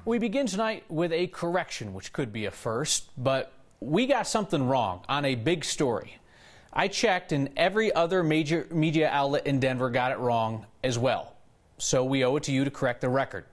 We begin tonight with a correction, which could be a first, but we got something wrong on a big story. I checked, and every other major media outlet in Denver got it wrong as well. So we owe it to you to correct the record.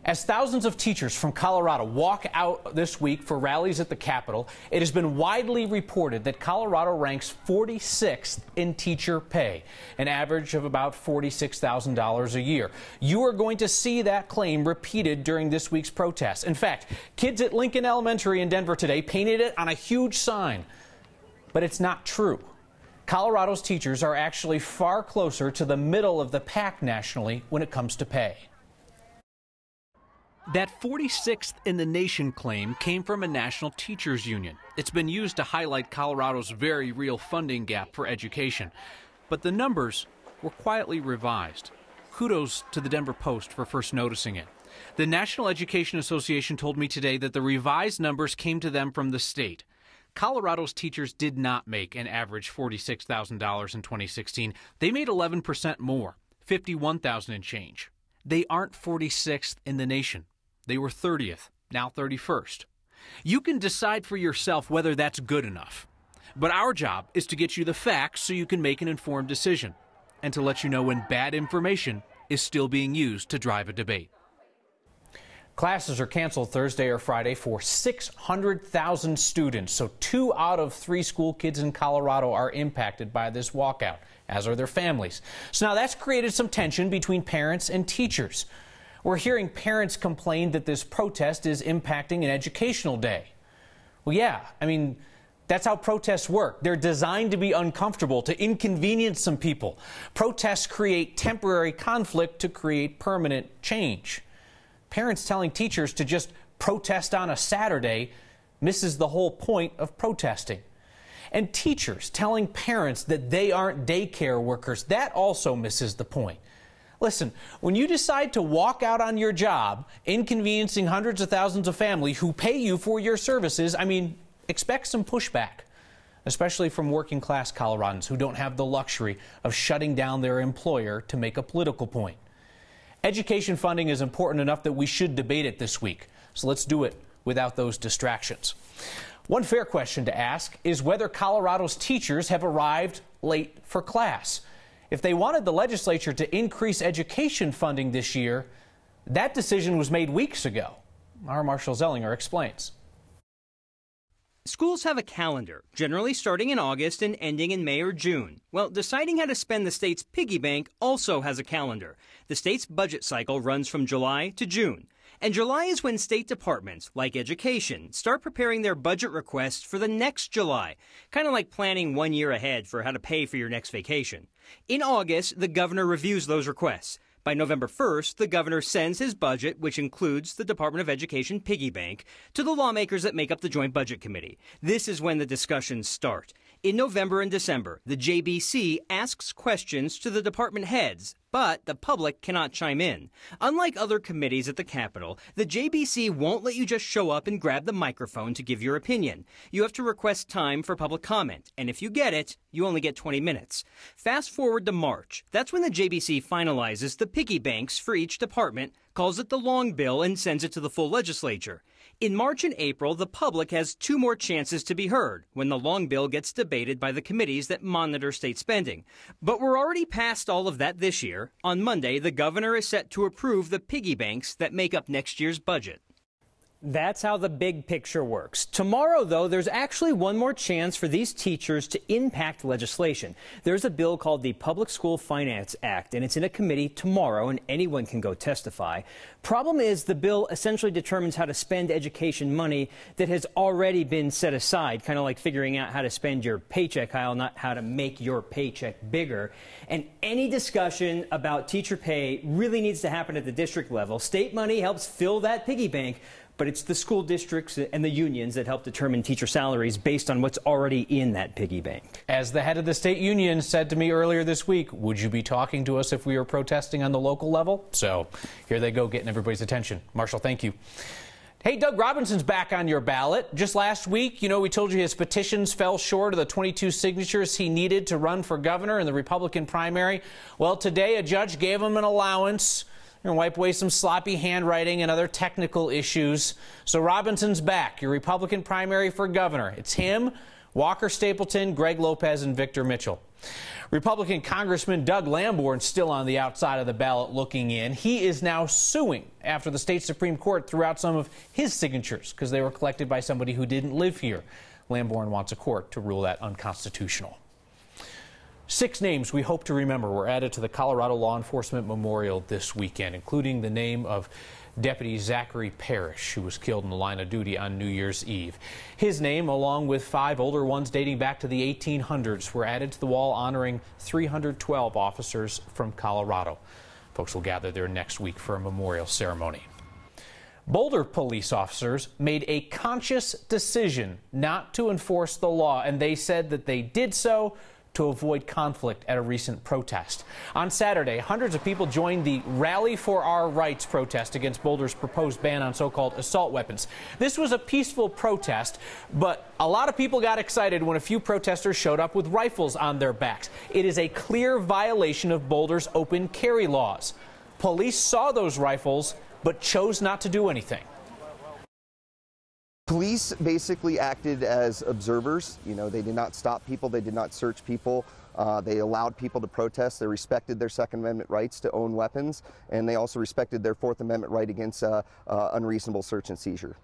As thousands of teachers from Colorado walk out this week for rallies at the Capitol, it has been widely reported that Colorado ranks 46th in teacher pay, an average of about $46,000 a year. You are going to see that claim repeated during this week's protests. In fact, kids at Lincoln Elementary in Denver today painted it on a huge sign. But it's not true. Colorado's teachers are actually far closer to the middle of the pack nationally when it comes to pay. That 46th in the nation claim came from a national teachers union. It's been used to highlight Colorado's very real funding gap for education. But the numbers were quietly revised. Kudos to the Denver Post for first noticing it. The National Education Association told me today that the revised numbers came to them from the state. Colorado's teachers did not make an average $46,000 in 2016. They made 11% more, $51,000 and change. They aren't 46th in the nation. They were 30th, now 31st. You can decide for yourself whether that's good enough. But our job is to get you the facts so you can make an informed decision, and to let you know when bad information is still being used to drive a debate. Classes are canceled Thursday or Friday for 600,000 students, so 2 out of 3 school kids in Colorado are impacted by this walkout, as are their families. So now that's created some tension between parents and teachers. We're hearing parents complain that this protest is impacting an educational day. Well, yeah, I mean, that's how protests work. They're designed to be uncomfortable, to inconvenience some people. Protests create temporary conflict to create permanent change. Parents telling teachers to just protest on a Saturday misses the whole point of protesting. And teachers telling parents that they aren't daycare workers, that also misses the point. Listen, when you decide to walk out on your job, inconveniencing hundreds of thousands of families who pay you for your services, expect some pushback, especially from working-class Coloradans who don't have the luxury of shutting down their employer to make a political point. Education funding is important enough that we should debate it this week, so let's do it without those distractions. One fair question to ask is whether Colorado's teachers have arrived late for class. If they wanted the legislature to increase education funding this year, that decision was made weeks ago. Our Marshall Zellinger explains. Schools have a calendar, generally starting in August and ending in May or June. Well, deciding how to spend the state's piggy bank also has a calendar. The state's budget cycle runs from July to June. And July is when state departments, like education, start preparing their budget requests for the next July, kind of like planning 1 year ahead for how to pay for your next vacation. In August, the governor reviews those requests. By November 1st, the governor sends his budget, which includes the Department of Education piggy bank, to the lawmakers that make up the Joint Budget Committee. This is when the discussions start. In November and December, the JBC asks questions to the department heads, but the public cannot chime in. Unlike other committees at the Capitol, the JBC won't let you just show up and grab the microphone to give your opinion. You have to request time for public comment, and if you get it, you only get 20 minutes. Fast forward to March. That's when the JBC finalizes the piggy banks for each department, calls it the long bill, and sends it to the full legislature. In March and April, the public has 2 more chances to be heard when the long bill gets debated by the committees that monitor state spending. But we're already past all of that this year. On Monday, the governor is set to approve the piggy banks that make up next year's budget. That's how the big picture works. Tomorrow, though, there's actually one more chance for these teachers to impact legislation. There's a bill called the Public School Finance Act, and it's in a committee tomorrow, and anyone can go testify. Problem is, the bill essentially determines how to spend education money that has already been set aside, kind of like figuring out how to spend your paycheck, Kyle, not how to make your paycheck bigger. And any discussion about teacher pay really needs to happen at the district level. State money helps fill that piggy bank, but it's the school districts and the unions that help determine teacher salaries based on what's already in that piggy bank. As the head of the state union said to me earlier this week, would you be talking to us if we were protesting on the local level? So here they go, getting everybody's attention. Marshall, thank you. Hey, Doug Robinson's back on your ballot. Just last week, we told you his petitions fell short of the 22 signatures he needed to run for governor in the Republican primary. Well, today a judge gave him an allowance. We're going to wipe away some sloppy handwriting and other technical issues. So Robinson's back, your Republican primary for governor. It's him, Walker Stapleton, Greg Lopez, and Victor Mitchell. Republican Congressman Doug Lamborn still on the outside of the ballot looking in. He is now suing after the state Supreme Court threw out some of his signatures because they were collected by somebody who didn't live here. Lamborn wants a court to rule that unconstitutional. 6 names we hope to remember were added to the Colorado Law Enforcement Memorial this weekend, including the name of Deputy Zachary Parrish, who was killed in the line of duty on New Year's Eve. His name, along with 5 older ones dating back to the 1800s, were added to the wall honoring 312 officers from Colorado. Folks will gather there next week for a memorial ceremony. Boulder police officers made a conscious decision not to enforce the law, and they said that they did so to avoid conflict at a recent protest. On Saturday, hundreds of people joined the Rally for Our Rights protest against Boulder's proposed ban on so-called assault weapons. This was a peaceful protest, but a lot of people got excited when a few protesters showed up with rifles on their backs. It is a clear violation of Boulder's open carry laws. Police saw those rifles, but chose not to do anything. Police basically acted as observers. You know, they did not stop people. They did not search people. They allowed people to protest. They respected their Second Amendment rights to own weapons, and they also respected their Fourth Amendment right against unreasonable search and seizure.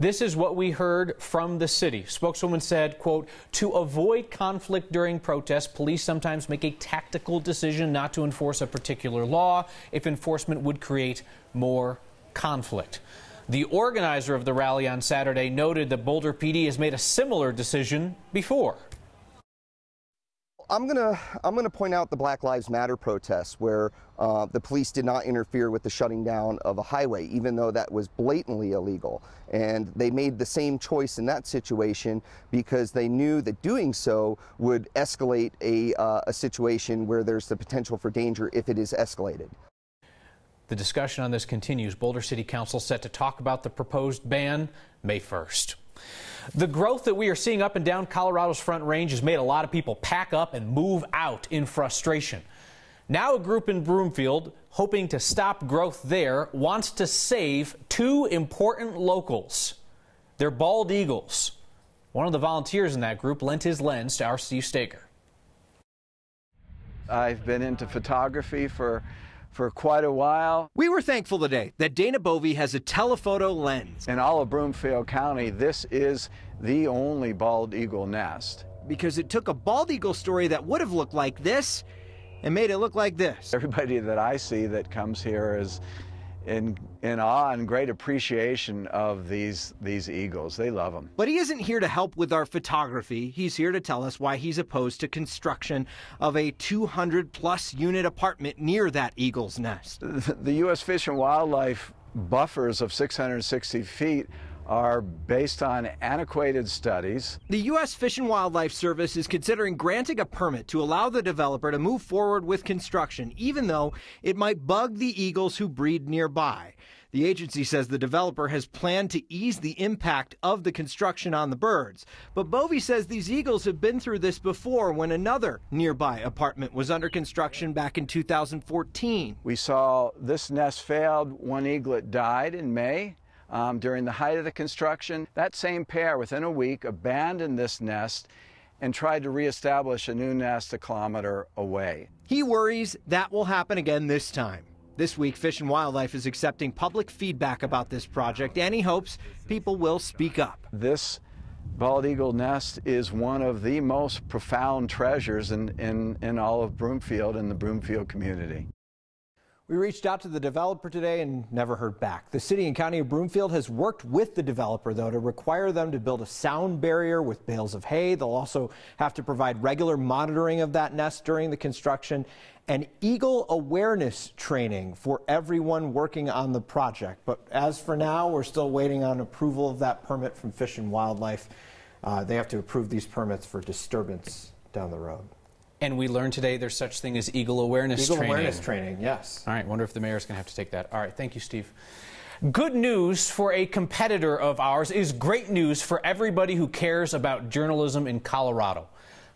This is what we heard from the city. Spokeswoman said, quote, "To avoid conflict during protests, police sometimes make a tactical decision not to enforce a particular law if enforcement would create more conflict." The organizer of the rally on Saturday noted that Boulder PD has made a similar decision before. I'm gonna point out the Black Lives Matter protests where the police did not interfere with the shutting down of a highway, even though that was blatantly illegal. And they made the same choice in that situation because they knew that doing so would escalate a situation where there's the potential for danger if it is escalated. The discussion on this continues. Boulder City Council set to talk about the proposed ban May 1st. The growth that we are seeing up and down Colorado's Front Range has made a lot of people pack up and move out in frustration. Now a group in Broomfield, hoping to stop growth there, wants to save 2 important locals. They're bald eagles. One of the volunteers in that group lent his lens to our Steve Staker. I've been into photography for quite a while. We were thankful today that Dana Bovey has a telephoto lens. In all of Broomfield County, this is the only bald eagle nest. Because it took a bald eagle story that would have looked like this and made it look like this. Everybody that I see that comes here is in awe and great appreciation of these eagles. They love them. But he isn't here to help with our photography. He's here to tell us why he's opposed to construction of a 200-plus unit apartment near that eagle's nest. The U.S. Fish and Wildlife buffers of 660 feet are based on antiquated studies. The U.S. Fish and Wildlife Service is considering granting a permit to allow the developer to move forward with construction, even though it might bug the eagles who breed nearby. The agency says the developer has planned to ease the impact of the construction on the birds. But Bovey says these eagles have been through this before when another nearby apartment was under construction back in 2014. We saw this nest failed. One eaglet died in May. During the height of the construction. That same pair, within a week, abandoned this nest and tried to reestablish a new nest a kilometer away. He worries that will happen again this time. This week, Fish and Wildlife is accepting public feedback about this project, and he hopes people will speak up. This bald eagle nest is one of the most profound treasures in all of Broomfield and the Broomfield community. We reached out to the developer today and never heard back. The city and county of Broomfield has worked with the developer, though, to require them to build a sound barrier with bales of hay. They'll also have to provide regular monitoring of that nest during the construction and eagle awareness training for everyone working on the project. But as for now, we're still waiting on approval of that permit from Fish and Wildlife. They have to approve these permits for disturbance down the road. And we learned today there's such thing as eagle awareness training. Eagle awareness training, yes. All right, wonder if the mayor's going to have to take that. All right, thank you, Steve. Good news for a competitor of ours is great news for everybody who cares about journalism in Colorado.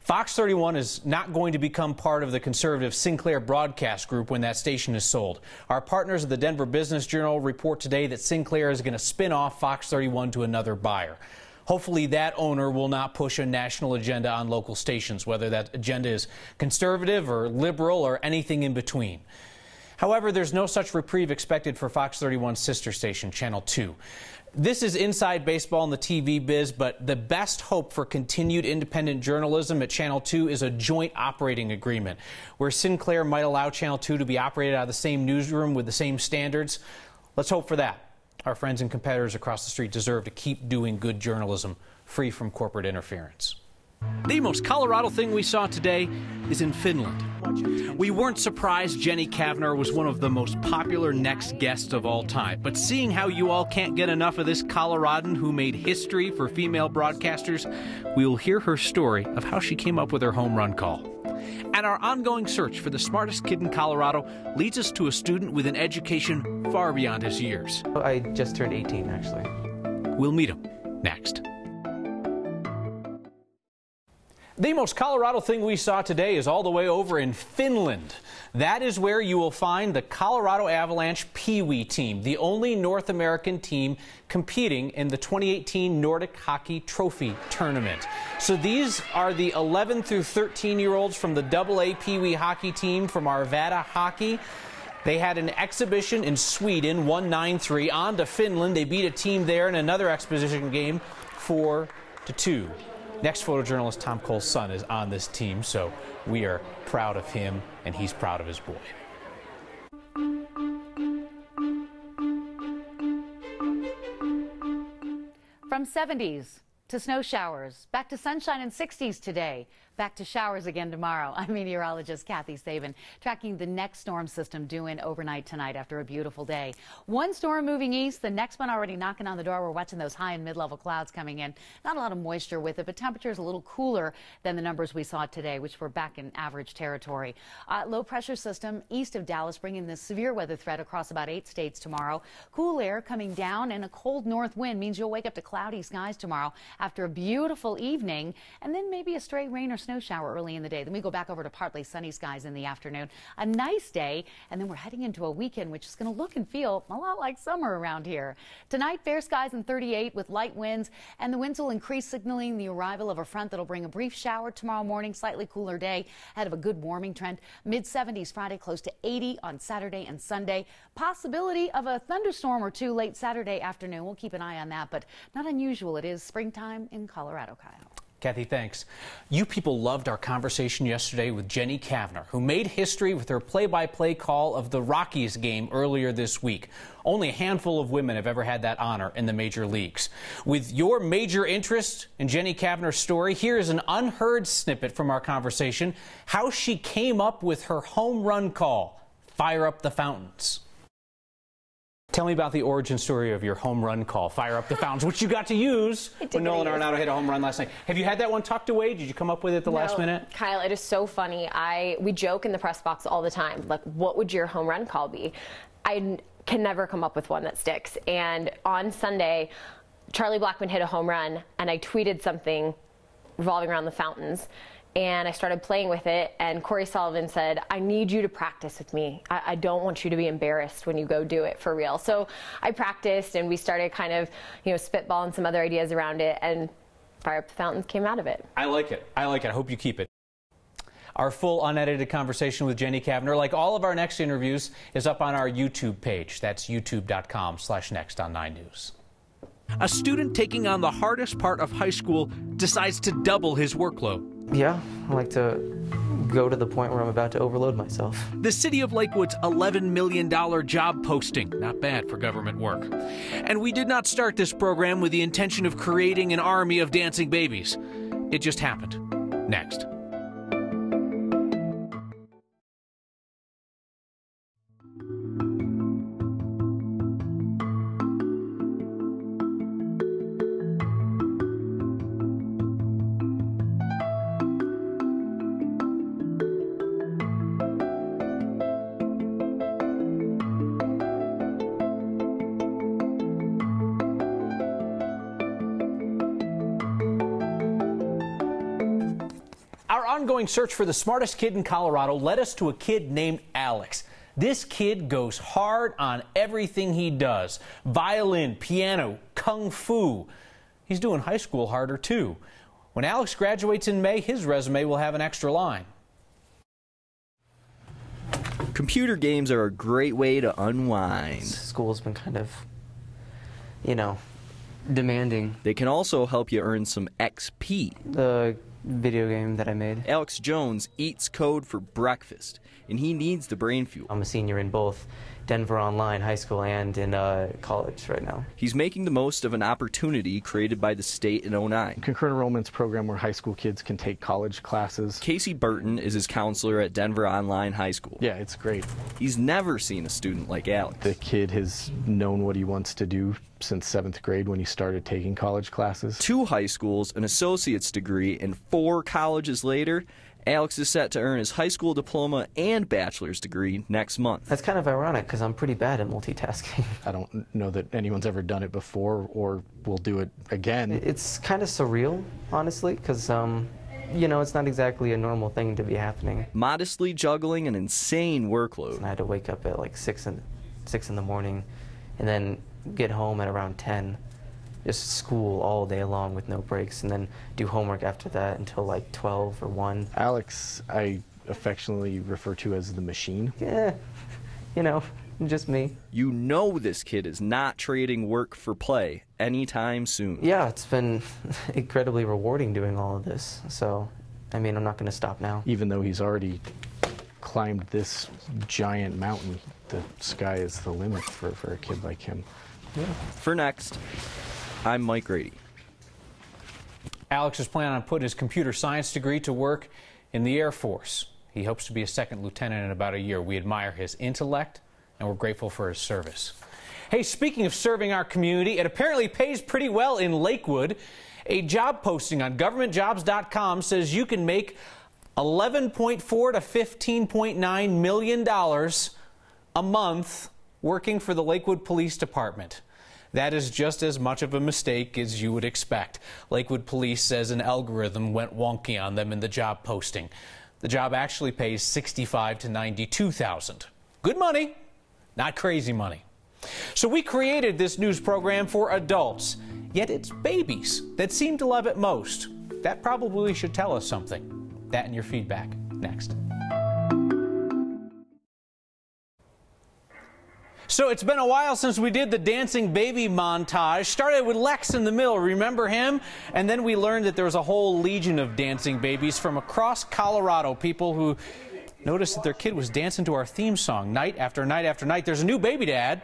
Fox 31 is not going to become part of the conservative Sinclair broadcast group when that station is sold. Our partners at the Denver Business Journal report today that Sinclair is going to spin off Fox 31 to another buyer. Hopefully that owner will not push a national agenda on local stations, whether that agenda is conservative or liberal or anything in between. However, there's no such reprieve expected for Fox 31's sister station, Channel 2. This is inside baseball in the TV biz, but the best hope for continued independent journalism at Channel 2 is a joint operating agreement, where Sinclair might allow Channel 2 to be operated out of the same newsroom with the same standards. Let's hope for that. Our friends and competitors across the street deserve to keep doing good journalism, free from corporate interference. The most Colorado thing we saw today is in Finland. We weren't surprised Jenny Kavner was one of the most popular next guests of all time, but seeing how you all can't get enough of this Coloradan who made history for female broadcasters, we will hear her story of how she came up with her home run call. And our ongoing search for the smartest kid in Colorado leads us to a student with an education far beyond his years. I just turned 18, actually. We'll meet him next. The most Colorado thing we saw today is all the way over in Finland. That is where you will find the Colorado Avalanche Pee Wee team, the only North American team competing in the 2018 Nordic Hockey Trophy Tournament. So these are the 11 through 13-year-olds from the AA Pee Wee hockey team from Arvada Hockey. They had an exhibition in Sweden, won 9-3. On to Finland. They beat a team there in another exhibition game, 4-2. Next photojournalist Tom Cole's son is on this team, so we are proud of him, and he's proud of his boy. From 70s to snow showers, back to sunshine and 60s today, back to showers again tomorrow. I'm meteorologist Kathy Saban, tracking the next storm system due in overnight tonight after a beautiful day. One storm moving east, the next one already knocking on the door. We're watching those high and mid-level clouds coming in. Not a lot of moisture with it, but temperatures a little cooler than the numbers we saw today, which were back in average territory. Low pressure system east of Dallas bringing this severe weather threat across about 8 states tomorrow. Cool air coming down and a cold north wind means you'll wake up to cloudy skies tomorrow after a beautiful evening, and then maybe a stray rain or snow shower early in the day. Then we go back over to partly sunny skies in the afternoon. A nice day, and then we're heading into a weekend which is going to look and feel a lot like summer around here. Tonight, fair skies and 38 with light winds, and the winds will increase, signaling the arrival of a front that'll bring a brief shower tomorrow morning. Slightly cooler day ahead of a good warming trend. Mid-70s Friday, close to 80 on Saturday and Sunday. Possibility of a thunderstorm or two late Saturday afternoon. We'll keep an eye on that, but not unusual. It is springtime in Colorado, Kyle. Kathy, thanks. You people loved our conversation yesterday with Jenny Kavner, who made history with her play-by-play call of the Rockies game earlier this week. Only a handful of women have ever had that honor in the major leagues. With your major interest in Jenny Kavner's story, here is an unheard snippet from our conversation, how she came up with her home run call, Fire Up the Fountains. Tell me about the origin story of your home run call, Fire Up the Fountains, which you got to use when Nolan Arenado hit a home run last night. Have you had that one tucked away? Did you come up with it at the last minute? Kyle, it is so funny. We joke in the press box all the time, like, what would your home run call be? I can never come up with one that sticks. And on Sunday, Charlie Blackmon hit a home run, and I tweeted something revolving around the fountains. And I started playing with it, and Corey Sullivan said, I need you to practice with me. I don't want you to be embarrassed when you go do it for real. So I practiced, and we started kind of, spitballing some other ideas around it, and Fire Up the Fountains came out of it. I like it. I like it. I hope you keep it. Our full unedited conversation with Jenny Kavner, like all of our next interviews, is up on our YouTube page. That's youtube.com/next on 9 News. A student taking on the hardest part of high school decides to double his workload. Yeah, I like to go to the point where I'm about to overload myself. The city of Lakewood's $11 million job posting. Not bad for government work. And we did not start this program with the intention of creating an army of dancing babies. It just happened. Next. ongoing search for the smartest kid in Colorado led us to a kid named Alex. This kid goes hard on everything he does. Violin, piano, kung fu. He's doing high school harder too. When Alex graduates in May, his resume will have an extra line. Computer games are a great way to unwind. School's been kind of, demanding. They can also help you earn some XP. The video game that I made. Alex Jones eats code for breakfast, and he needs the brain fuel. I'm a senior in both Denver Online High School and in college right now. He's making the most of an opportunity created by the state in 2009. Concurrent enrollment's program where high school kids can take college classes. Casey Burton is his counselor at Denver Online High School. Yeah, it's great. He's never seen a student like Alex. The kid has known what he wants to do since 7th grade when he started taking college classes. 2 high schools, an associate's degree, and 4 colleges later, Alex is set to earn his high school diploma and bachelor's degree next month. That's kind of ironic because I'm pretty bad at multitasking. I don't know that anyone's ever done it before or will do it again. It's kind of surreal, honestly, because, it's not exactly a normal thing to be happening. Modestly juggling an insane workload. I had to wake up at like 6 in the morning and then get home at around 10. Just school all day long with no breaks, and then do homework after that until like 12 or 1. Alex, I affectionately refer to as the machine. Yeah, just me. You know this kid is not trading work for play anytime soon. Yeah, it's been incredibly rewarding doing all of this, so, I'm not going to stop now. Even though he's already climbed this giant mountain, the sky is the limit for a kid like him. Yeah. For next, I'm Mike Grady. Alex is planning on putting his computer science degree to work in the Air Force. He hopes to be a second lieutenant in about a year. We admire his intellect, and we're grateful for his service. Hey, speaking of serving our community, it apparently pays pretty well in Lakewood. A job posting on governmentjobs.com says you can make $11.4 to $15.9 million a month working for the Lakewood Police Department. That is just as much of a mistake as you would expect. Lakewood Police says an algorithm went wonky on them in the job posting. The job actually pays $65,000 to $92,000. Good money, not crazy money. So we created this news program for adults, yet it's babies that seem to love it most. That probably should tell us something. That and your feedback next. So it's been a while since we did the dancing baby montage. Started with Lex in the middle, remember him? And then we learned that there was a whole legion of dancing babies from across Colorado, people who noticed that their kid was dancing to our theme song night after night after night. There's a new baby dad.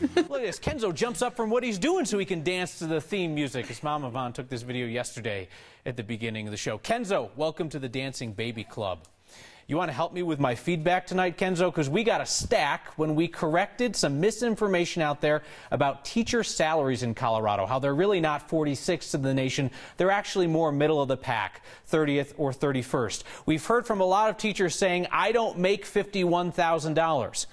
Look at this. Kenzo jumps up from what he's doing so he can dance to the theme music. His mom, Yvonne, took this video yesterday at the beginning of the show. Kenzo, welcome to the Dancing Baby Club. You want to help me with my feedback tonight, Kenzo? Because we got a stack when we corrected some misinformation out there about teacher salaries in Colorado, how they're really not 46th in the nation. They're actually more middle of the pack, 30th or 31st. We've heard from a lot of teachers saying, I don't make $51,000.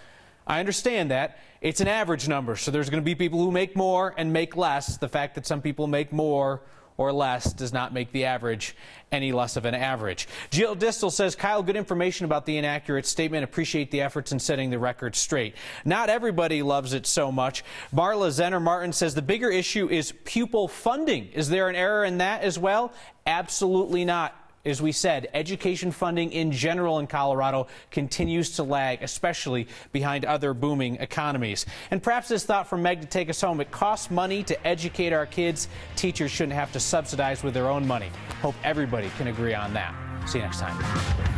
I understand that. It's an average number, so there's going to be people who make more and make less. The fact that some people make more or less does not make the average any less of an average. Jill Distel says, Kyle, good information about the inaccurate statement. Appreciate the efforts in setting the record straight. Not everybody loves it so much. Marla Zenner-Martin says the bigger issue is pupil funding. Is there an error in that as well? Absolutely not. As we said, education funding in general in Colorado continues to lag, especially behind other booming economies. And perhaps this thought from Meg to take us home. It costs money to educate our kids. Teachers shouldn't have to subsidize with their own money. Hope everybody can agree on that. See you next time.